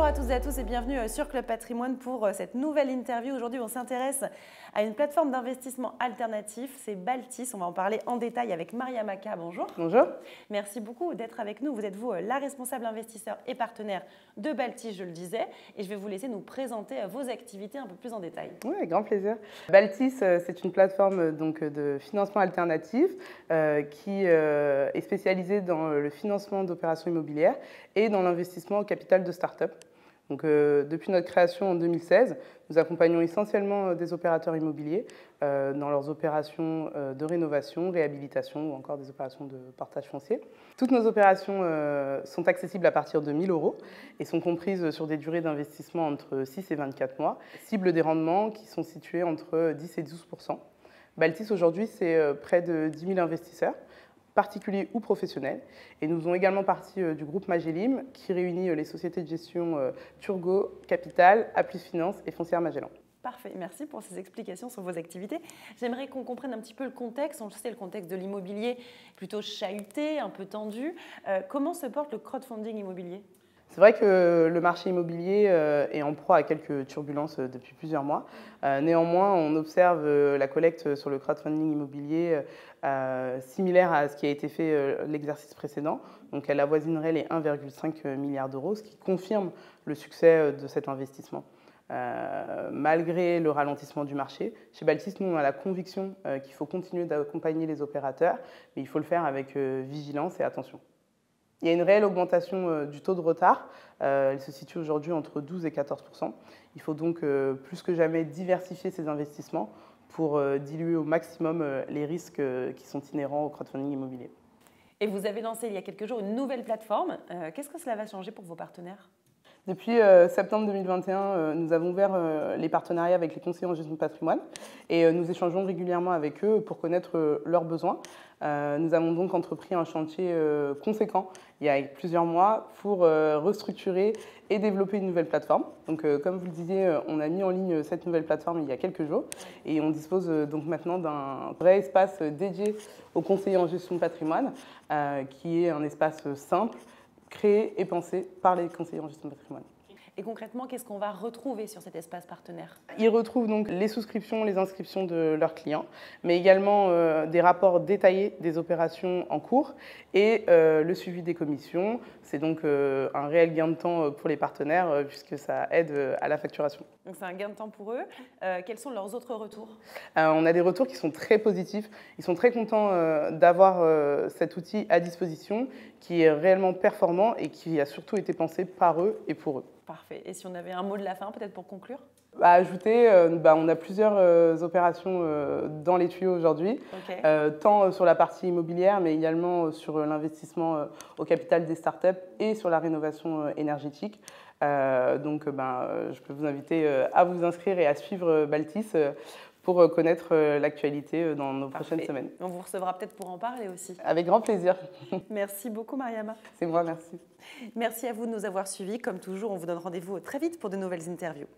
à toutes et à tous et bienvenue sur Club Patrimoine pour cette nouvelle interview. Aujourd'hui, on s'intéresse à une plateforme d'investissement alternatif, c'est Baltis. On va en parler en détail avec Maria Maca. Bonjour. Bonjour. Merci beaucoup d'être avec nous. Vous êtes la responsable investisseur et partenaire de Baltis, je le disais, et je vais vous laisser nous présenter vos activités un peu plus en détail. Oui, avec grand plaisir. Baltis, c'est une plateforme de financement alternatif qui est spécialisée dans le financement d'opérations immobilières et dans l'investissement au capital de start-up. Donc, depuis notre création en 2016, nous accompagnons essentiellement des opérateurs immobiliers dans leurs opérations de rénovation, réhabilitation ou encore des opérations de portage foncier. Toutes nos opérations sont accessibles à partir de 1 000 € et sont comprises sur des durées d'investissement entre 6 et 24 mois, ciblent des rendements qui sont situés entre 10 et 12 %. Baltis, aujourd'hui, c'est près de 10 000 investisseurs, particuliers ou professionnels. Et nous faisons également partie du groupe Magellim, qui réunit les sociétés de gestion Turgot, Capital, Aplis Finance et Foncière Magellan. Parfait, merci pour ces explications sur vos activités. J'aimerais qu'on comprenne un petit peu le contexte. On le sait, le contexte de l'immobilier plutôt chahuté, un peu tendu. Comment se porte le crowdfunding immobilier ? C'est vrai que le marché immobilier est en proie à quelques turbulences depuis plusieurs mois. Néanmoins, on observe la collecte sur le crowdfunding immobilier similaire à ce qui a été fait l'exercice précédent. Donc, elle avoisinerait les 1,5 milliard d'euros, ce qui confirme le succès de cet investissement. Malgré le ralentissement du marché, chez Baltis, nous, on a la conviction qu'il faut continuer d'accompagner les opérateurs, mais il faut le faire avec vigilance et attention. Il y a une réelle augmentation du taux de retard. Elle se situe aujourd'hui entre 12 et 14 %. Il faut donc plus que jamais diversifier ces investissements pour diluer au maximum les risques qui sont inhérents au crowdfunding immobilier. Et vous avez lancé il y a quelques jours une nouvelle plateforme. Qu'est-ce que cela va changer pour vos partenaires ? Depuis septembre 2021, nous avons ouvert les partenariats avec les conseillers en gestion de patrimoine et nous échangeons régulièrement avec eux pour connaître leurs besoins. Nous avons donc entrepris un chantier conséquent il y a plusieurs mois pour restructurer et développer une nouvelle plateforme. Donc, comme vous le disiez, on a mis en ligne cette nouvelle plateforme il y a quelques jours et on dispose donc maintenant d'un vrai espace dédié aux conseillers en gestion de patrimoine qui est un espace simple, créé et pensé par les conseillers en gestion de patrimoine. Et concrètement, qu'est-ce qu'on va retrouver sur cet espace partenaire ? Ils retrouvent donc les souscriptions, les inscriptions de leurs clients, mais également des rapports détaillés des opérations en cours et le suivi des commissions. C'est donc un réel gain de temps pour les partenaires puisque ça aide à la facturation. Donc c'est un gain de temps pour eux. Quels sont leurs autres retours ? On a des retours qui sont très positifs. Ils sont très contents d'avoir cet outil à disposition qui est réellement performant et qui a surtout été pensé par eux et pour eux. Parfait. Et si on avait un mot de la fin, peut-être pour conclure ? Ajouter, on a plusieurs opérations dans les tuyaux aujourd'hui, tant sur la partie immobilière, mais également sur l'investissement au capital des startups et sur la rénovation énergétique. Je peux vous inviter à vous inscrire et à suivre Baltis pour connaître l'actualité dans nos prochaines semaines. On vous recevra peut-être pour en parler aussi. Avec grand plaisir. Merci beaucoup, Mariama. C'est moi, merci. Merci à vous de nous avoir suivis. Comme toujours, on vous donne rendez-vous très vite pour de nouvelles interviews.